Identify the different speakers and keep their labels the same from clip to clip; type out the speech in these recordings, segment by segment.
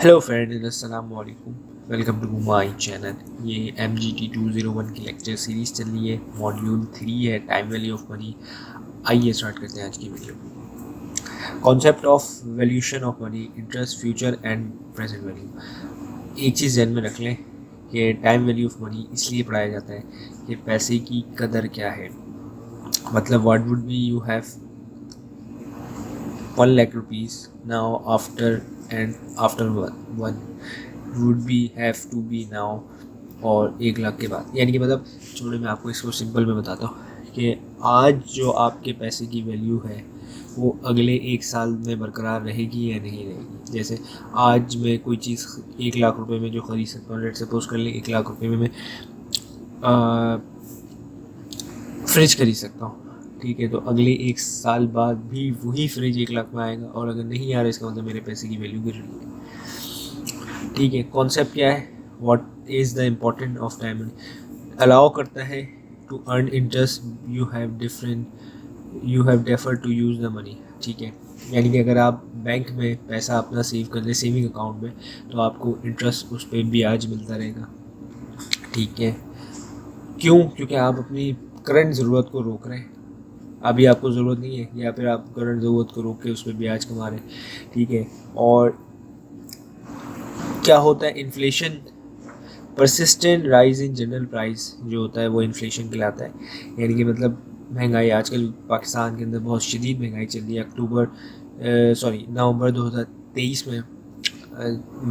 Speaker 1: Hello friend, अस्सलाम वालेकुम। Welcome to my channel. ये MGT201 की लेक्चर सीरीज़ चल रही है। मॉड्यूल 3 है, टाइम वैल्यू ऑफ मनी। आइए स्टार्ट करते हैं आज की video. Concept of valuation of money, interest, future and present value. एक चीज़ ध्यान में रख लें कि टाइम वैल्यू ऑफ मनी इसलिए पढ़ाया जाता है कि पैसे की कदर क्या है। मतलब what would be you have 1 lakh rupees now after one would be have to be now, और 1 लाख के बाद। यानी कि मतलब छोड़े, मैं आपको इसको सिंपल में बताता हूँ कि आज जो आपके पैसे की वैल्यू है वो अगले 1 साल में बरकरार रहेगी या नहीं रहेगी। जैसे आज मैं कोई चीज़ 1 लाख रुपए में जो ख़रीद सकता हूँ, लेट सपोज कर ले 1 लाख रुपए में मैं फ्रिज खरीद सकता हूँ। ठीक है, तो अगले 1 साल बाद भी वही फ्रिज 1 लाख में आएगा, और अगर नहीं आ रहा इसका मतलब मेरे पैसे की वैल्यू गिर रही है। ठीक है, कॉन्सेप्ट क्या है, what is the important of time allow करता है to earn interest, you have defer to use the money. ठीक है, यानी कि अगर आप बैंक में पैसा अपना सेव कर लें सेविंग अकाउंट में, तो आपको इंटरेस्ट उस पर ब्याज मिलता रहेगा। ठीक है, क्यों? क्योंकि आप अपनी करंट ज़रूरत को रोक रहे हैं। अभी आपको ज़रूरत नहीं है, या फिर आप करंट ज़रूरत को रोक के उस पर ब्याज कमा रहे हैं। ठीक है, और क्या होता है, inflation, persistent rise in general price जो होता है वो इन्फ्लेशन कहलाता है। यानी कि मतलब महंगाई आजकल पाकिस्तान के अंदर बहुत शदीद महंगाई चल रही है। नवंबर 2023 में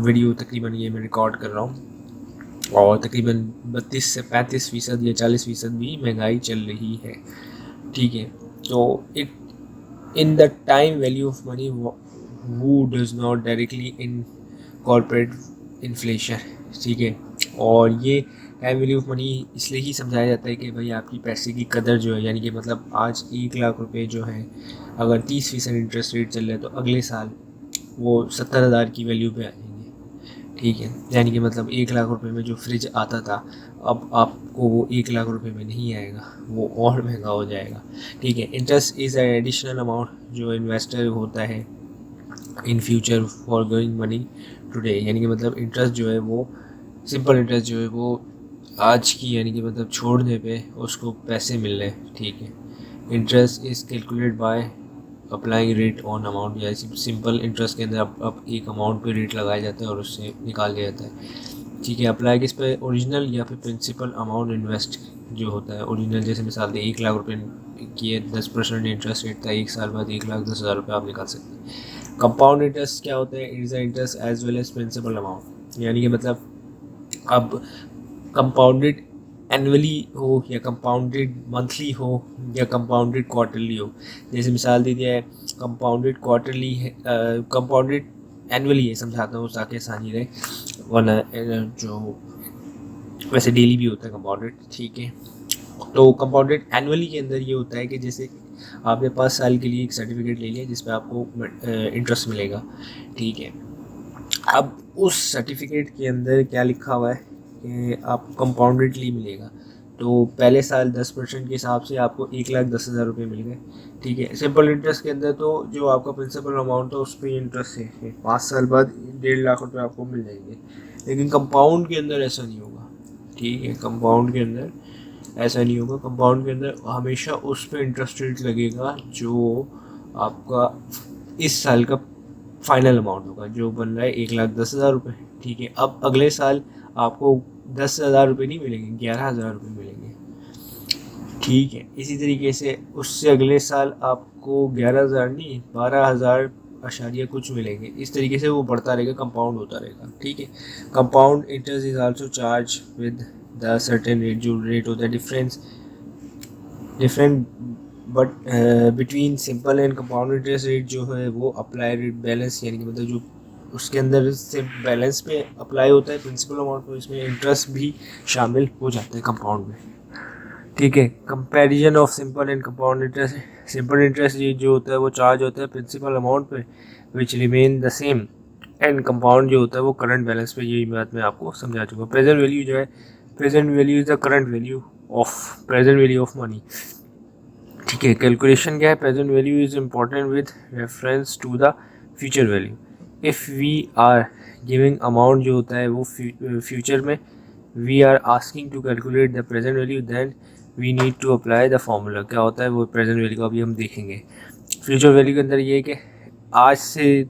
Speaker 1: वीडियो तकरीबन ये मैं रिकॉर्ड कर रहा हूँ, और तकरीबन 32 से 35% या 40% भी महंगाई चल रही है। ठीक है, तो it in the time value of money who does not directly incorporate inflation. ठीक है, और ये टाइम वैल्यू ऑफ मनी इसलिए ही समझाया जाता है कि भाई आपकी पैसे की कदर जो है, यानी कि मतलब आज 1 लाख रुपए जो है, अगर 30% इंटरेस्ट रेट चल रहा है तो अगले साल वो 70,000 की वैल्यू पे आ जाएंगे। ठीक है, यानी कि मतलब 1 लाख रुपए में जो फ्रिज आता था, अब आपको वो 1 लाख रुपए में नहीं आएगा, वो और महंगा हो जाएगा। ठीक है, interest is an additional amount जो इन्वेस्टर होता है in future for going money today. यानी कि मतलब इंटरेस्ट जो है वो, सिंपल इंटरेस्ट जो है वो आज की, यानी कि मतलब छोड़ने पे उसको पैसे मिल रहे हैं। ठीक है, interest is calculate by applying rate on amount. या सिंपल इंटरेस्ट के अंदर अब एक अमाउंट पे रेट लगाया जाता है और उससे निकाल लिया जाता है। ठीक है, अप्लाई किस पे, ओरिजिनल या फिर प्रिंसिपल अमाउंट इन्वेस्ट जो होता है। ओरिजिनल जैसे मिसाल दे 1 लाख रुपए की 10% इंटरेस्ट रेट था, 1 साल बाद 1,10,000 रुपये आप निकाल सकते हैं। कंपाउंड इंटरेस्ट क्या होता है, it is the interest as well as principal amount. यानी कि मतलब अब कंपाउंडेड एनुअली हो, या कंपाउंडेड मंथली हो, या कंपाउंडेड क्वार्टरली हो। जैसे मिसाल दे दिया है, कंपाउंडेड क्वार्टरली है, कंपाउंडेड एनुअली है, समझाता हूँ ताकि आसानी रहे, वरना जो वैसे डेली भी होता है कंपाउंडेड। ठीक है, तो कंपाउंडेड एनुअली के अंदर ये होता है कि जैसे आपने 5 साल के लिए एक सर्टिफिकेट ले लिया जिस पर आपको इंटरेस्ट मिलेगा। ठीक है, अब उस सर्टिफिकेट के अंदर क्या लिखा हुआ है कि आपको कंपाउंडेडली मिलेगा। तो पहले साल 10% के हिसाब से आपको 1,10,000 रुपये मिल गए। ठीक है, सिंपल इंटरेस्ट के अंदर तो जो आपका प्रिंसिपल अमाउंट है उस पर इंटरेस्ट है, 5 साल बाद 1.5 लाख रुपये आपको मिल जाएंगे। लेकिन कंपाउंड के अंदर ऐसा नहीं होगा। ठीक है, कंपाउंड के अंदर ऐसा नहीं होगा। कंपाउंड के अंदर हमेशा उस पर इंटरेस्ट रेट लगेगा जो आपका इस साल का फाइनल अमाउंट होगा, जो बन रहा है 1,10,000 रुपये। ठीक है, अब अगले साल आपको 10,000 रुपये नहीं मिलेंगे, 11,000 रुपये मिलेंगे। ठीक है, इसी तरीके से उससे अगले साल आपको 11,000 नहीं, 12,000 अशारिया कुछ मिलेंगे। इस तरीके से वो बढ़ता रहेगा, कंपाउंड होता रहेगा। ठीक है, compound interest is also charge with the certain rate, जो रेट होता है different but between simple and compound interest rate जो है वो अप्लाई रेट बैलेंस, यानी कि मतलब जो उसके अंदर से बैलेंस पे अप्लाई होता है प्रिंसिपल अमाउंट पर, इसमें इंटरेस्ट भी शामिल हो जाता है कंपाउंड में। ठीक है, comparison of simple and compound interest. Simple interest rate जो होता है वो चार्ज होता है प्रिंसिपल अमाउंट पे which remain the same, and compound जो होता है वो करंट बैलेंस पे। यही बात मैं आपको समझा चुका हूँ। प्रेजेंट वैल्यू जो है, present value is the current value of, present value of money. ठीक है, कैलकुलेशन क्या है, present value is important with reference to the future value. If we are giving amount जो होता है वो फ्यूचर में we are asking to calculate the present value, then we need to apply the formula. क्या होता है वो present value को अभी हम देखेंगे। फ्यूचर वैल्यू के अंदर ये है कि आज से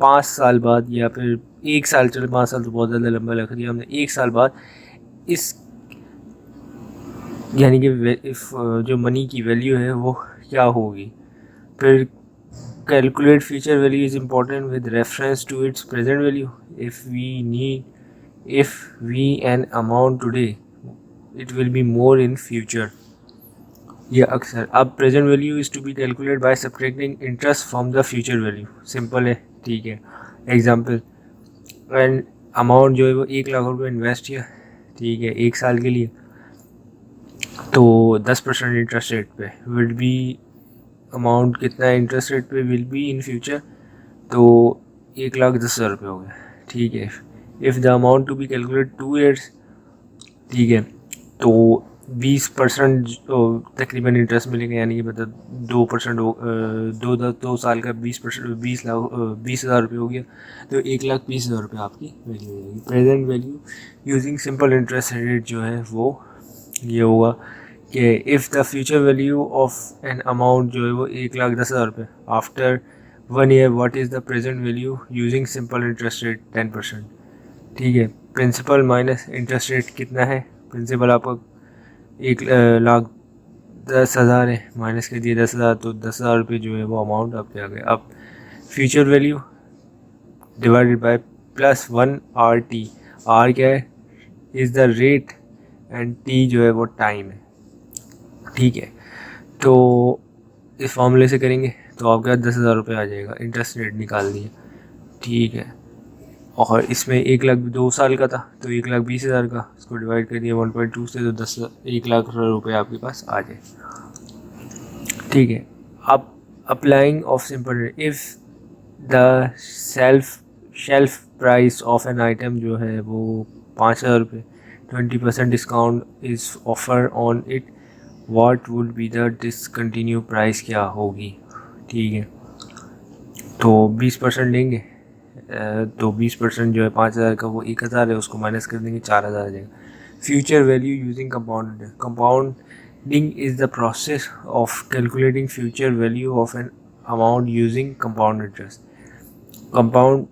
Speaker 1: 5 साल बाद या फिर 1 साल, चलो 5 साल तो बहुत ज़्यादा लंबा लग रही है, हमने 1 साल बाद इस यानी कि जो मनी की वैल्यू है वो क्या होगी। फिर calculate future value is important with reference to its present value. If we an amount today, it will be more in future. ये अक्सर अब present value is to be calculate by subtracting interest from the future value. Simple है, ठीक है। Example, and amount जो है वो 1 लाख रुपए इन्वेस्ट किया, ठीक है, 1 साल के लिए, तो 10% इंटरेस्ट रेट पे विल बी अमाउंट कितना इंटरेस्ट रेट पे विल बी इन फ्यूचर, तो 1,10,000 रुपये हो गया, ठीक है। If the amount to be calculate 2 years, ठीक है, तो 20% तकरीबन इंटरेस्ट मिलेगा, यानी कि मतलब 2% 2 साल का 20%, 20,000 रुपये हो गया, तो 1,20,000 रुपये आपकी वैल्यू हो जाएगी। Present value using simple interest rate जो है वो ये होगा कि if the future value of an amount जो है वो 1,10,000 रुपये, after 1 year what is the present value using simple interest rate 10%, ठीक है। प्रिंसिपल माइनस इंटरेस्ट रेट कितना है, प्रिंसिपल आपका 1,10,000 है, माइनस कर दिए 10,000, तो 10,000 रुपये जो है वो अमाउंट आपके आ गए। अब future value divided by +1 R T, R क्या है, is the rate and T जो है वो टाइम है, ठीक है। तो इस फॉर्मूले से करेंगे तो आपका 10,000 रुपये आ जाएगा, इंटरेस्ट रेट निकाल दिए, ठीक है। और इसमें 1,00,000 2 साल का था, तो 1,20,000 का, इसको डिवाइड कर दिया 1.2 से, तो 1,00,000 रुपये आपके पास आ जाए, ठीक है। अब applying of simple rate, if the shelf price of an item जो है वो 5,000 रुपये, 20% discount is offer on it, what would be the discontinue price क्या होगी, ठीक है। तो 20% लेंगे, तो 20% जो है 5,000 का वो 1,000 है, उसको माइनस कर देंगे 4,000 आ जाएगा। Future value using compounding is the process of calculating future value of an amount using compound interest. Compound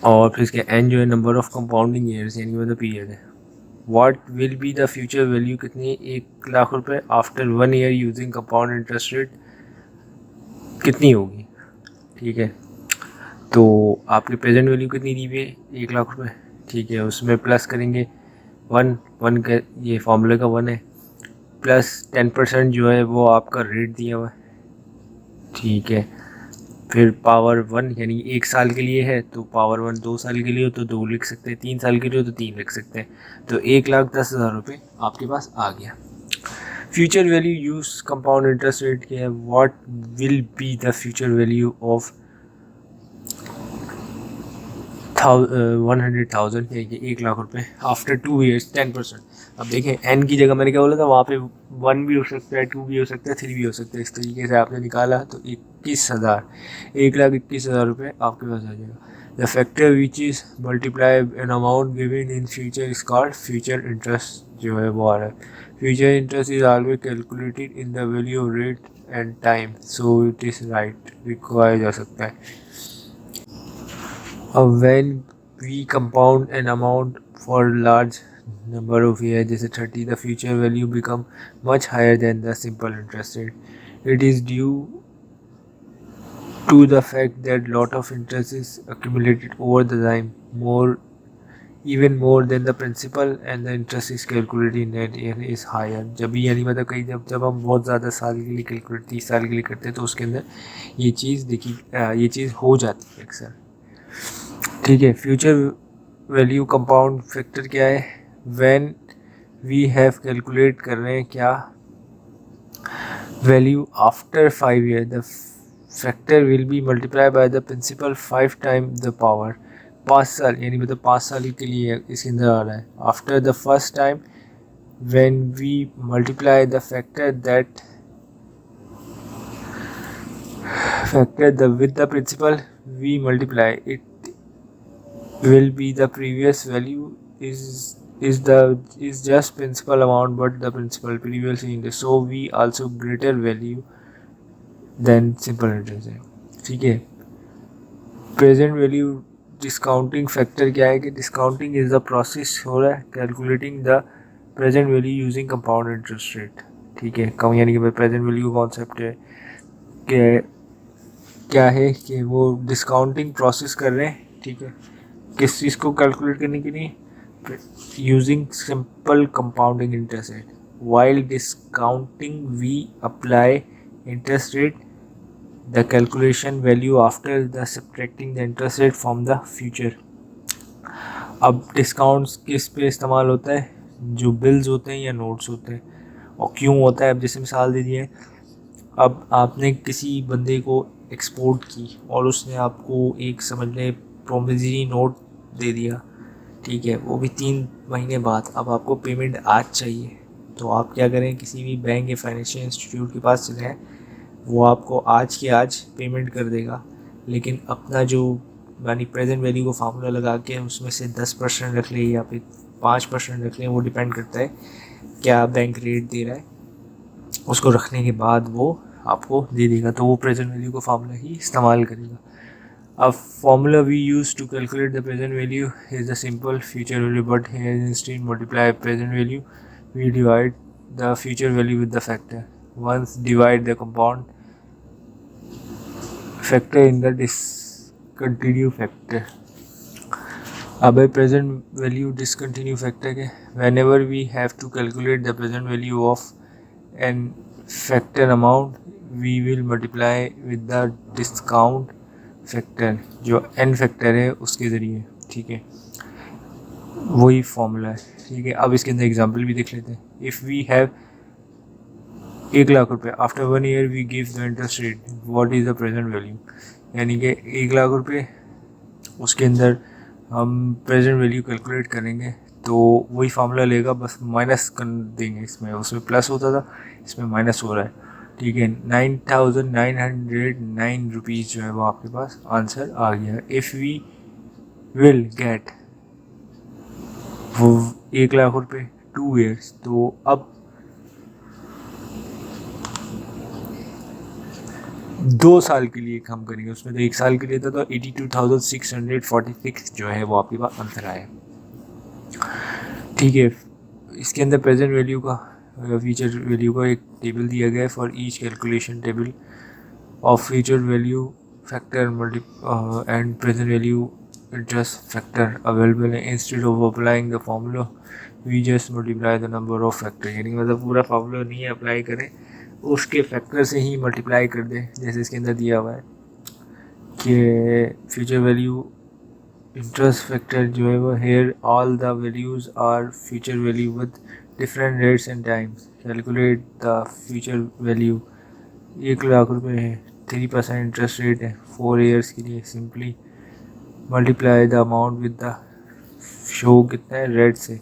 Speaker 1: और फिर इसके एन जो है नंबर ऑफ कंपाउंडिंग ईयर्स, यानी मतलब पीरियड है। What will be the future value कितनी, 1,00,000 रुपये, after 1 year using compound interest rate कितनी होगी, ठीक है। तो आपकी प्रेजेंट वैल्यू कितनी दी हुई है, 1,00,000 रुपये, ठीक है। उसमें प्लस करेंगे 1 का, ये फॉर्मूले का 1 है, प्लस 10% जो है वो आपका रेट दिया हुआ है, ठीक है। फिर पावर 1 यानी 1 साल के लिए है, तो पावर 1 2 साल के लिए हो तो 2 लिख सकते हैं, 3 साल के लिए हो तो 3 लिख सकते हैं, तो 1,10,000 रुपये आपके पास आ गया। Future value use compound interest rate क्या है, what will be the future value of 100,000, 1,00,000 रुपये, आफ्टर 2 ईयर्स 10%। अब देखें एन की जगह मैंने क्या बोला था, वहाँ पे 1 भी हो सकता है, 2 भी हो सकता है, 3 भी हो सकता है, इस तरीके से आपने निकाला तो 21,000, 1,21,000 रुपये आपके पास आ जाएगा। The factor which is multiply an amount given in future is called future interest जो है वो आ रहा है। Future interest is always calculated in the value of rate and time, so it is right, लिखवाया जा सकता है। When we compound an amount for large number of years, जैसे 30, the future value become much higher than the simple interest rate. It is due to the fact that lot of interest is accumulated over the time, even more than the principal, and the interest is calculated in that year is higher. जब भी यानी मतलब कहीं जब हम बहुत ज़्यादा साल के लिए कैलकुलेट 30 साल के लिए करते हैं तो उसके अंदर ये चीज़ हो जाती है अक्सर, ठीक है। फ्यूचर वैल्यू कंपाउंड फैक्टर क्या है, व्हेन वी हैव कैलकुलेट कर रहे हैं क्या, value after 5 year, the factor will be multiply by the principal 5 time the power, 5 साल यानी मतलब 5 साल के लिए इसके अंदर आ रहा है। After the first time when we multiply the factor that factor the with the principal we multiply it will be the previous value is just principal amount but the principal previously in the, so we also greater value than simple interest है. ठीक है. Present value discounting factor क्या है कि discounting is the process हो रहा है calculating the present value using compound interest rate. ठीक है. कम यानी कि प्रेजेंट वैल्यू कॉन्सेप्ट है कि क्या है कि वो डिस्काउंटिंग प्रोसेस कर रहे हैं. ठीक है. किस चीज़ को कैलकुलेट करने के लिए using simple compounding interest rate. While discounting we apply interest rate the calculation value after the subtracting the interest rate from the future. अब डिस्काउंट्स किस पे इस्तेमाल होता है? जो बिल्स होते हैं या नोट्स होते हैं. और क्यों होता है? अब जैसे मिसाल दे दिए, अब आपने किसी बंदे को एक्सपोर्ट की और उसने आपको एक समझ लें प्रोमिसरी नोट दे दिया. ठीक है. वो भी 3 महीने बाद. अब आपको पेमेंट आज चाहिए तो आप क्या करें, किसी भी बैंक या फाइनेंशियल इंस्टीट्यूट के पास चले जाएँ, वो आपको आज के आज पेमेंट कर देगा. लेकिन अपना जो यानी प्रेजेंट वैल्यू को फार्मूला लगा के उसमें से 10% रख ले या फिर 5% रख लें, वो डिपेंड करता है क्या बैंक रेट दे रहा है. उसको रखने के बाद वो आपको दे देगा, तो वो प्रेजेंट वैल्यू को फार्मूला ही इस्तेमाल करेगा. अब formula we use to calculate the present value is the simple future value, but here instead multiply present value we divide the future value with the factor. Once divide the compound factor in the discontinue factor. अब present value discontinue factor के whenever we have to calculate the present value of an factor amount we will multiply with the discount factor जो n factor है उसके ज़रिए. ठीक है. वही formula है. ठीक है. अब इसके अंदर एग्जांपल भी देख लेते हैं. इफ़ वी हैव 1,00,000 रुपये after 1 year we give the interest rate what is the present value. यानी कि 1,00,000 रुपये उसके अंदर हम प्रेजेंट वैल्यू कैलकुलेट करेंगे तो वही फार्मूला लेगा, बस माइनस कर देंगे. इसमें उसमें प्लस होता था, इसमें माइनस हो रहा है. ठीक है. 9,909 रुपीज़ जो है वो आपके पास आंसर आ गया. इफ़ वी विल गेट वो 1,00,000 रुपये 2 ईयर्स, तो अब 2 साल के लिए हम करेंगे. उसमें तो 1 साल के लिए था तो 82,646 जो है वो आपके पास आंसर आया. ठीक है. इसके अंदर प्रेजेंट वैल्यू का फ्यूचर वैल्यू का एक टेबल दिया गया है. For each calculation table of future value factor and present value interest factor available. Instead of applying the formula we just multiply the number of factor. यानी मतलब पूरा formula नहीं अप्लाई करें, उसके फैक्टर से ही मल्टीप्लाई कर दें. जैसे इसके अंदर दिया हुआ है कि फ्यूचर वैल्यू इंटरेस्ट फैक्टर जो है वो here all the values are future value with different rates and times. Calculate the future value. 1,00,000 रुपये है, 3% इंटरेस्ट रेट है 4 ईयर्स के लिए. Simply multiply the amount with the show कितना है रेट से.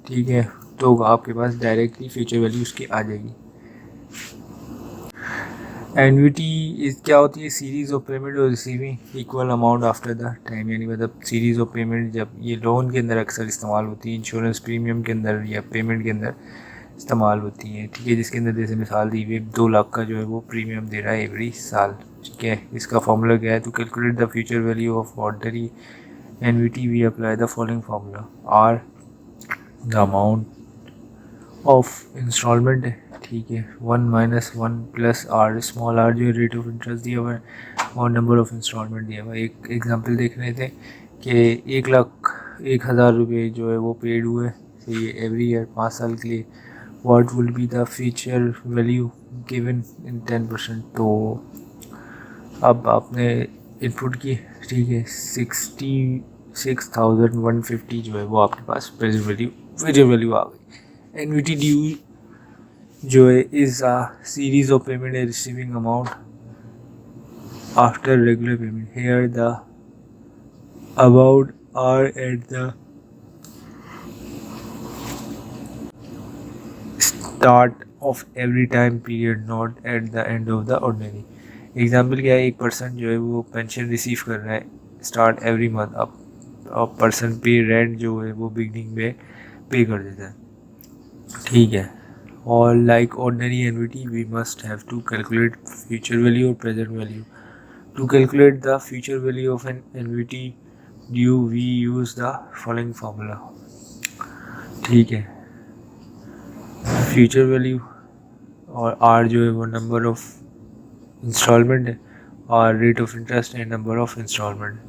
Speaker 1: ठीक है. तो आपके पास डायरेक्टली फ्यूचर वैल्यू उसकी आ जाएगी. एनवीटी क्या होती है? सीरीज़ ऑफ पेमेंट और receiving equal amount after the time. यानी मतलब सीरीज़ ऑफ पेमेंट जब ये लोन के अंदर अक्सर इस्तेमाल होती है, इंश्योरेंस प्रीमियम के अंदर या पेमेंट के अंदर इस्तेमाल होती हैं. ठीक है. जिसके अंदर जैसे मिसाल दी हुई 2 लाख का जो है वो प्रीमियम दे रहा है एवरी साल. ठीक है. इसका फार्मूला क्या है? तो calculate the future value of ordinary annuity we apply the following formula. R the amount of instalment है. ठीक है. 1 - 1 प्लस आर स्मॉल आर जो रेट ऑफ इंटरेस्ट दिया हुआ है और नंबर ऑफ इंस्टॉलमेंट दिया हुआ है. एक एग्जांपल देख रहे थे कि 1,01,000 रुपये जो है वो पेड हुए ये एवरी ईयर 5 साल के लिए. What will be the future value given in 10%. तो अब आपने इनपुट की. ठीक है. 66,150 जो है वो आपके पास प्रेजेंट वैल्यू फ्यूचर वैल्यू आ गई. एनवीटी ड्यू जो है is a series of payment and receiving amount after regular payment. Here the about are at the start of every time period, not at the end of the ordinary. Example क्या है, एक person जो है वो pension receive कर रहा है start every month, अब पर्सन पे रेंट जो है वो बिगनिंग में पे कर देता है, ठीक है। और like ordinary annuity we must have to calculate future value और present value. To calculate the future value of an annuity due we use the following formula, ठीक है। फ्यूचर वैल्यू और आर जो है वो नंबर ऑफ इंस्टॉलमेंट है, और rate of interest है number of instalment.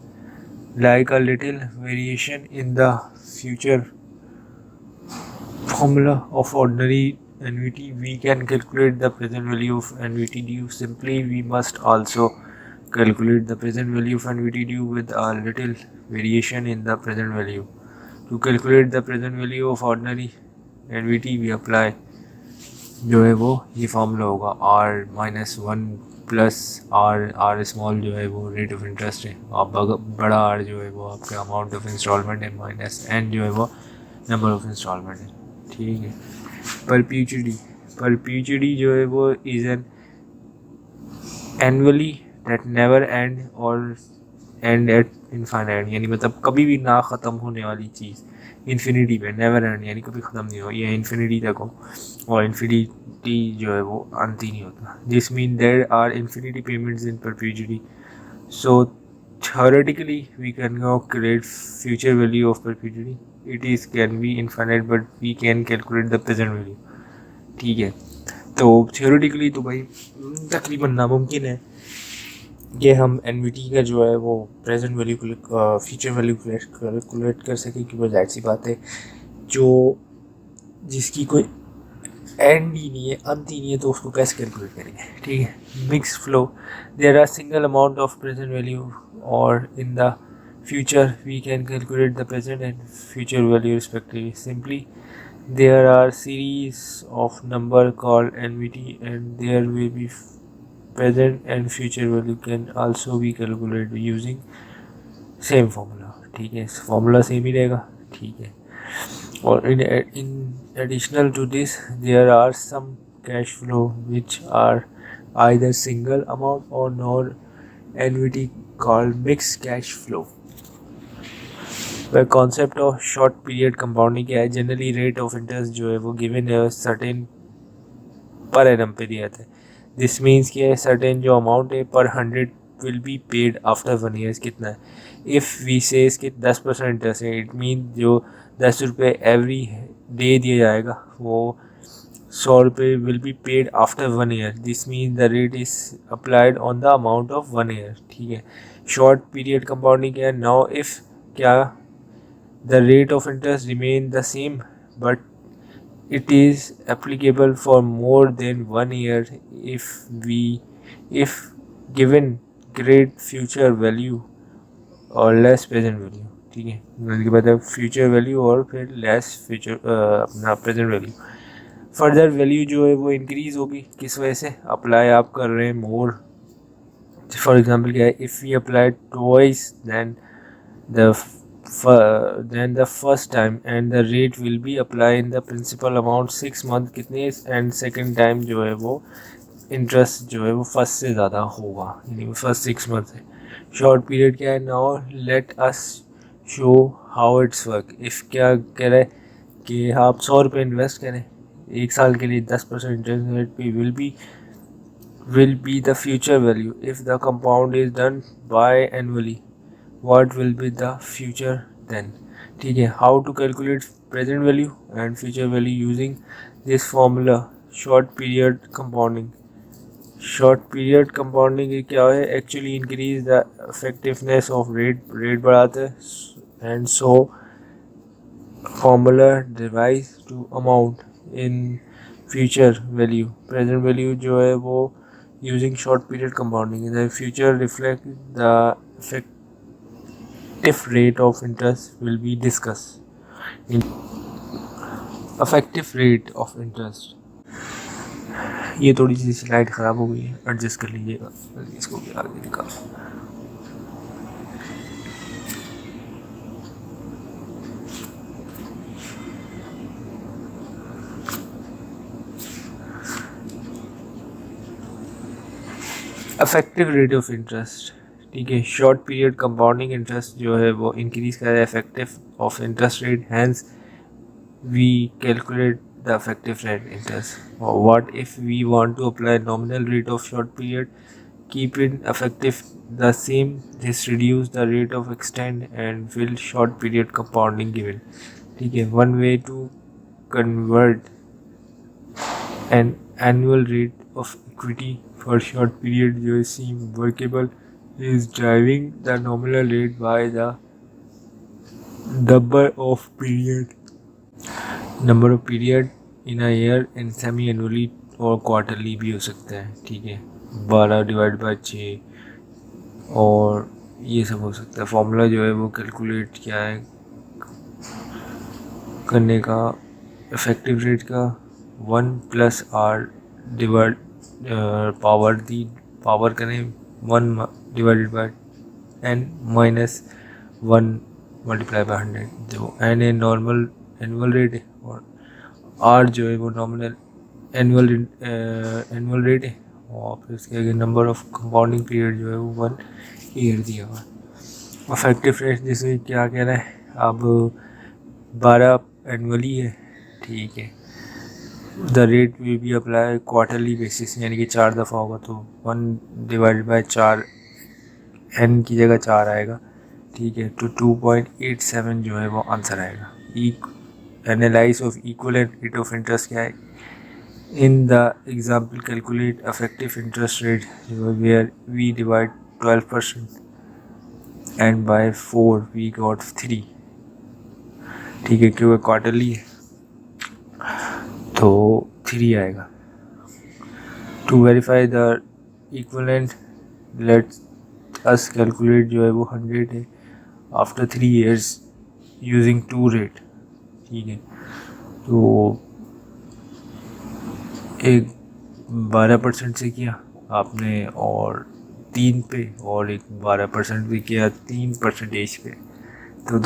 Speaker 1: Like a little variation in the future formula of ordinary annuity, we can calculate the present value of annuity due. Simply, we must also calculate the present value of annuity due with a little variation in the present value. To calculate the present value of ordinary annuity, we apply जो है वो ये formula होगा R-1 plus R small जो है वो rate of interest है, और बड़ा आर जो है वो आपका अमाउंट ऑफ इंस्टॉलमेंट है, माइनस एन जो है वो नंबर ऑफ इंस्टॉलमेंट है, ठीक है। परपीचुडी जो है वो is an annually that never and और एंड एट इनफाइनाइट, यानी मतलब कभी भी ना ख़त्म होने वाली चीज़, इन्फिनिटी पे नेवर एंड यानी कभी ख़त्म नहीं हो, ये इन्फिनिटी तक हो, और इन्फिनिटी जो है वो अंत ही नहीं होता। This mean there are infinity payments in perpetuity, so theoretically we can calculate future value of perpetuity. It is can be infinite but we can calculate the present value, ठीक है। तो theoretically तो भाई तकरीबन नामुमकिन है कि हम एनवीटी का जो है वो present value future value calculate कर सकें, क्योंकि जाहिर सी बात है जो जिसकी कोई एंड ही नहीं है, अंत ही नहीं है, तो उसको कैसे कैलकुलेट करेंगे, ठीक है। Mix flow, there are single amount of present value और in the future we can calculate the present and future value respectively. Simply there are series of number called NVT and there will be present and future value can also be calculated using same formula, ठीक है। Formula same ही रहेगा, ठीक है। और in additional to this there are some cash flow which are either single amount or nor NVT called mixed cash flow. The concept of short period compounding क्या है, generally rate of interest जो है वो given है certain per annum पे दिया था। This means कि सर्टेन जो अमाउंट है पर 100 will be paid after 1 years, कितना है, इफ़ वी सेज कि 10% इंटरेस्ट है, इट मीन जो 10 रुपये एवरी डे दिया जाएगा वो 100 रुपये will be paid after 1 year. This mean the rate is applied on the amount of 1 year, ठीक है। शॉर्ट पीरियड कंपाउंडिंग क्या है, नाउ इफ़ क्या the rate of interest remain the same but it is applicable for more than 1 year if given great future value और less present value, ठीक है। उनके बाद फ्यूचर वैल्यू और फिर लेस फ्यूचर अपना प्रेजेंट वैल्यू। फर्दर वैल्यू जो है वो इंक्रीज होगी, किस वजह से, अप्लाई आप कर रहे हैं मोर। फॉर एग्जांपल क्या है, if we apply twice then the first time and the rate will be applied in the principal amount 6 month कितने, and second time जो है वो इंटरेस्ट जो है वो फर्स्ट से ज़्यादा होगा, यानी फर्स्ट 6 मंथ है। शॉर्ट पीरियड क्या है, now let us show how it's work. If क्या कह रहा है कि आप 100 रुपये इन्वेस्ट करें 1 साल के लिए, 10% इंटरेस्ट रेट पे will be the future value. If the compound is done biannually, what will be the future then, ठीक है। how to calculate present value and future value using this formula, short period compounding। short period compounding क्या है, actually increase the effectiveness of rate बढ़ाता है and so formula derives to amount in future value, present value जो है वो using short period compounding, the future reflect the effective rate of interest will be discussed in effective rate of interest। ये थोड़ी सी slide ख़राब हो गई है, adjust कर लीजिएगा, इसको भी आगे निकालो। इफेक्टिव रेट ऑफ इंटरेस्ट, ठीक है। शॉर्ट पीरियड कंपाउंडिंग इंटरेस्ट जो है वो इंक्रीज कर रहा है effective of interest rate, hence we calculate the effective rate interest. What if we want to apply nominal rate of short period, keep it effective the same, this reduce the rate of extend and will short period compounding given, ठीक है। one way to convert an annual rate of equity for short period जो seem workable is driving the nominal rate by the number of period in a year and semi annually और quarterly भी हो सकता है, ठीक है। 12/6 और ये सब हो सकता है। फॉर्मूला जो है वो कैलकुलेट क्या है करने का, इफेक्टिव रेट का 1+r डिवाइड पावर करें 1/n -1 × 100, जो n है नॉर्मल एनुअल रेट है और r जो है वो नॉमिनल एनुअल रेट है, और फिर इसके आगे नंबर ऑफ कंपाउंडिंग पीरियड जो है वो 1 ईयर दिया हुआ है। इफेक्टिव रेट जैसे क्या कह रहा है, अब 12 एनुअली है, ठीक है। The rate we be apply quarterly basis, यानी कि 4 दफ़ा होगा तो 1/4 n की जगह 4 आएगा, ठीक है। तो 2.87 जो है वो आंसर आएगा। Analyse of equivalent rate of interest क्या है, in the example calculate effective interest rate where we divide 12% and by 4 we got 3, ठीक है। क्योंकि क्वार्टरली है तो 3 आएगा। To verify the equivalent let us calculate जो है वो 100 है आफ्टर 3 years यूजिंग 2 रेट, ठीक है। तो एक 12% से किया आपने और 3 पे, और एक 12% भी किया 3% पे, तो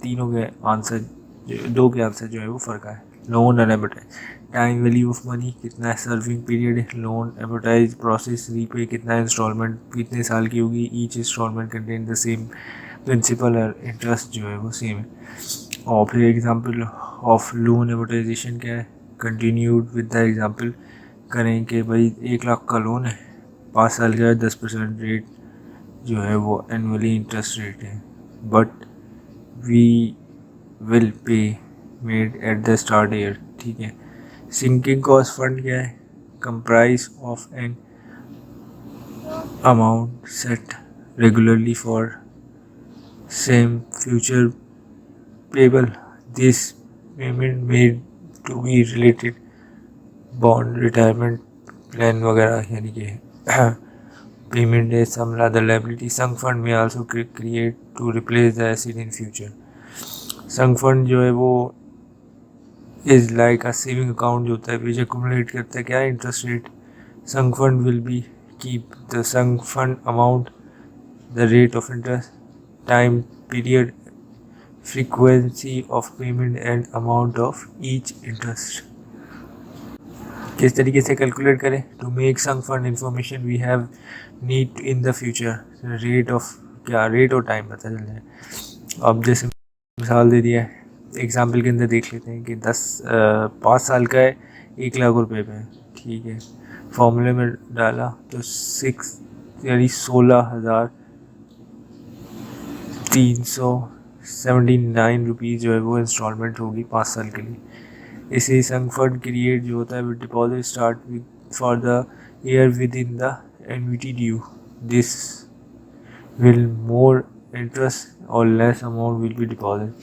Speaker 1: तीनों के आंसर, 2 के आंसर जो है वो फ़र्क है। Loan and amortize, time value of money कितना है, सर्विंग पीरियड है, लोन एमोटाइज प्रोसेस, रीपे कितना है, इंस्टॉलमेंट कितने साल की होगी, each installment contain the same principal और इंटरेस्ट जो है वो सेम है। और फिर एग्जांपल ऑफ लोन एमोटाइजेशन क्या है, कंटिन्यूड विद द एग्जांपल करें कि भाई 1 लाख का लोन है, 5 साल का 10% रेट जो है वो एनुअली इंटरेस्ट रेट है, but we will pay made at the start year, ठीक है। सिंकिंग कॉस्ट फंड क्या है, comprise of an amount set regularly for same future payable, this payment made to be related bond retirement plan वगैरह, यानी कि payment है some other liability. Sunk fund में also create to replace the asset in future. Sunk fund जो है वो is like a saving account जो होता है विच एक्यूमुलेट करता है क्या है, interest rate. Sunk fund will be keep the sunk fund amount, the rate of interest, time period, frequency of payment and amount of each interest. किस तरीके से कैलकुलेट करें, to make sunk fund information we have need in the future, rate of क्या, rate और time पता चल जाए। अब जैसे मिसाल दे दिया है, एग्जाम्पल के अंदर देख लेते हैं कि 5 साल का है, 1 लाख रुपए पे, ठीक है। फॉर्मूले में डाला तो 16,379 रुपीज़ जो है वो इंस्टॉलमेंट होगी 5 साल के लिए। इसे संक फंड क्रिएट जो होता है with deposit start with for the year with in the annuity due, this will more interest और less amount will be deposit,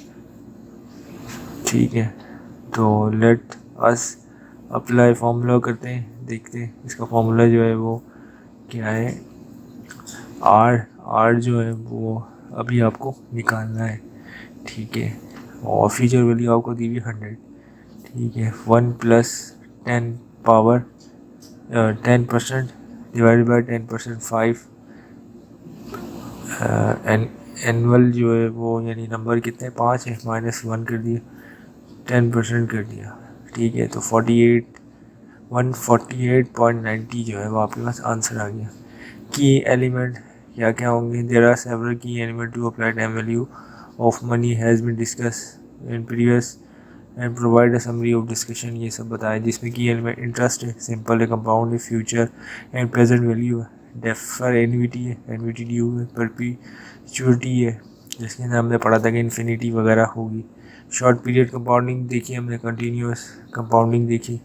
Speaker 1: ठीक है। तो लेट अस अप्लाई फॉर्मूला करते हैं, देखते हैं इसका फॉर्मूला जो है वो क्या है। आर जो है वो अभी आपको निकालना है, ठीक है। और फ्यूचर वैल्यू आपको दी हुई 100, ठीक है। 10% डिवाइडेड बाई 10% 5, एनुअल जो है वो यानी नंबर कितने 5 है, -1 कर दिया, 10% कर दिया, ठीक है। तो 148.90 जो है वो आपके पास आंसर आ गया। की एलिमेंट क्या क्या होंगे? There are several key element to apply time value of money has been discussed in previous and provide a summary of discussion. ये सब बताया, जिसमें की एलिमेंट इंटरेस्ट है, सिंपल है, कंपाउंड है, फ्यूचर एंड प्रेजेंट वैल्यू है, defer annuity है, annuity due है, परपीचुअलिटी है, जिसके अंदर हमने पढ़ा था कि इन्फिनिटी वगैरह होगी। शॉर्ट पीरियड कंपाउंडिंग देखी हमने, कंटिन्यूस कंपाउंडिंग देखी,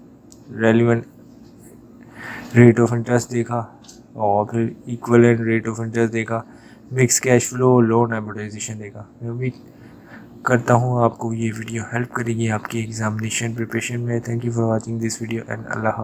Speaker 1: रेलिवेंट रेट ऑफ इंटरेस्ट देखा, और फिर इक्वलेंट रेट ऑफ इंटरेस्ट देखा, मिक्स कैश फ्लो, लोन एम्बोटाइजेशन देखा। मैं उम्मीद करता हूँ आपको ये वीडियो हेल्प करेगी आपकी एग्जामिनेशन प्रिपरेशन में। Thank you for watching this video and Allah.